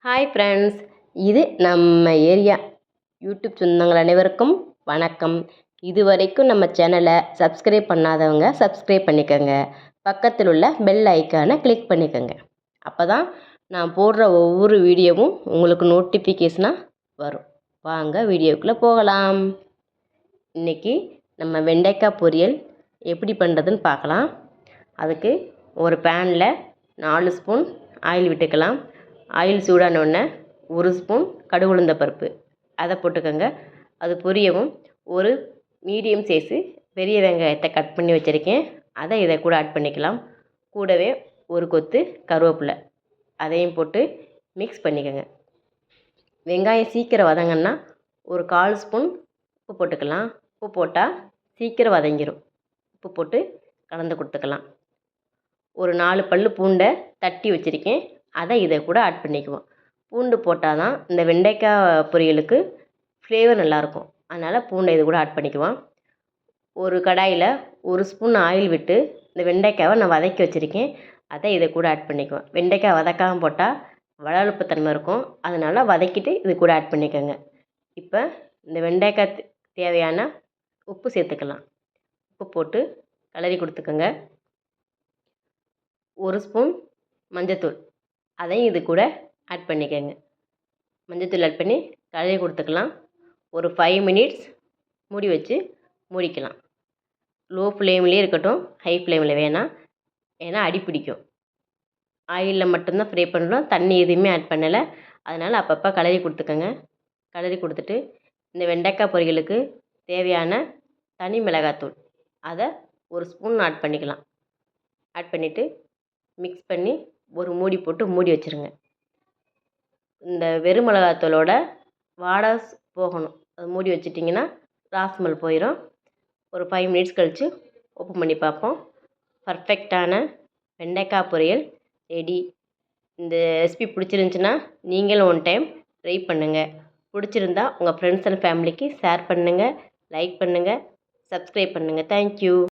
Hi friends, இது நம்ம area YouTube சொந்தங்கள் அனைவருக்கும் வணக்கம். இது வரைக்கும் நம்ம சேனலை சப்ஸ்கிரைப் பண்ணாதவங்க சப்ஸ்கிரைப் பண்ணிக்கோங்க. பக்கத்தில் உள்ள பெல் ஐக்கானை கிளிக் பண்ணிக்கோங்க. அப்போ தான் நான் போடுற ஒவ்வொரு வீடியோவும் உங்களுக்கு நோட்டிஃபிகேஷனாக வரும். வாங்க வீடியோக்குள்ளே போகலாம். இன்றைக்கி நம்ம வெண்டைக்காய் பொரியல் எப்படி பண்ணுறதுன்னு பார்க்கலாம். அதுக்கு ஒரு பேனில் 4 ஸ்பூன் ஆயில் விட்டுக்கலாம். ஆயில் சூடானோடனே 1 ஸ்பூன் கடுகு உளுந்த பருப்பு அதை போட்டுக்கோங்க. அது பொரியவும் ஒரு மீடியம் சைஸு பெரிய வெங்காயத்தை கட் பண்ணி வச்சுருக்கேன், அதை இதை கூட ஆட் பண்ணிக்கலாம். கூடவே ஒரு கொத்து கருவேப்பிலை அதையும் போட்டு மிக்ஸ் பண்ணிக்கோங்க. வெங்காயம் சீக்கிரம் வதங்கன்னா ஒரு 1/4 ஸ்பூன் உப்பு போட்டுக்கலாம். உப்பு போட்டால் சீக்கிரம் வதங்கிடும். உப்பு போட்டு கலந்து கொடுத்துக்கலாம். ஒரு 4 பல் பூண்டை தட்டி வச்சுருக்கேன், அதை இதை கூட ஆட் பண்ணிக்குவோம். பூண்டு போட்டால் தான் இந்த வெண்டைக்காய் பொரியலுக்கு ஃப்ளேவர் நல்லாயிருக்கும். அதனால் பூண்டை இது கூட ஆட் பண்ணிக்குவோம். ஒரு கடாயில் 1 ஸ்பூன் ஆயில் விட்டு இந்த வெண்டைக்காவை நான் வதக்கி வச்சுருக்கேன், அதை இதை கூட ஆட் பண்ணிக்குவோம். வெண்டைக்காய் வதக்காமல் போட்டால் வளவளப்பு தன்மை இருக்கும், அதனால் வதக்கிட்டு இது கூட ஆட் பண்ணிக்கோங்க. இப்போ இந்த வெண்டைக்காய் தேவையான உப்பு சேர்த்துக்கலாம். உப்பு போட்டு கலரி கொடுத்துக்கோங்க. 1 ஸ்பூன் மஞ்சத்தூள் அதையும் இது கூட ஆட் பண்ணிக்கோங்க. மஞ்சத்தூள் ஆட் பண்ணி கலரி கொடுத்துக்கலாம். ஒரு 5 மினிட்ஸ் மூடி வச்சு மூடிக்கலாம். லோ ஃப்ளேம்லேயே இருக்கட்டும், ஹை ஃப்ளேமில் வேணாம், ஏன்னா அடி பிடிக்கும். ஆயிலில் மட்டும்தான் ஃப்ரை பண்ணுறோம், தண்ணி எதுவுமே ஆட் பண்ணலை. அதனால் அப்பப்போ கலரி கொடுத்துக்கோங்க. கலரி கொடுத்துட்டு இந்த வெண்டைக்காய் பொரியலுக்கு தேவையான தனி மிளகாத்தூள் அதை 1 ஸ்பூன் ஆட் பண்ணிக்கலாம். ஆட் பண்ணிவிட்டு மிக்ஸ் பண்ணி ஒரு மூடி போட்டு மூடி வச்சுருங்க. இந்த வெறும் மிளகாத்தூளோட வாடை போகணும். அது மூடி வச்சிட்டிங்கன்னா ராஸ்மல் போயிடும். ஒரு 5 மினிட்ஸ் கழித்து ஓப்பன் பண்ணி பார்ப்போம். பர்ஃபெக்டான வெண்டைக்காய் பொரியல் ரெடி. இந்த ரெசிபி பிடிச்சிருந்துச்சின்னா நீங்களும் ஒன் டைம் ட்ரை பண்ணுங்கள். பிடிச்சிருந்தா உங்கள் ஃப்ரெண்ட்ஸ் அண்ட் ஃபேமிலிக்கு ஷேர் பண்ணுங்கள், லைக் பண்ணுங்கள், சப்ஸ்கிரைப் பண்ணுங்கள். தேங்க்யூ.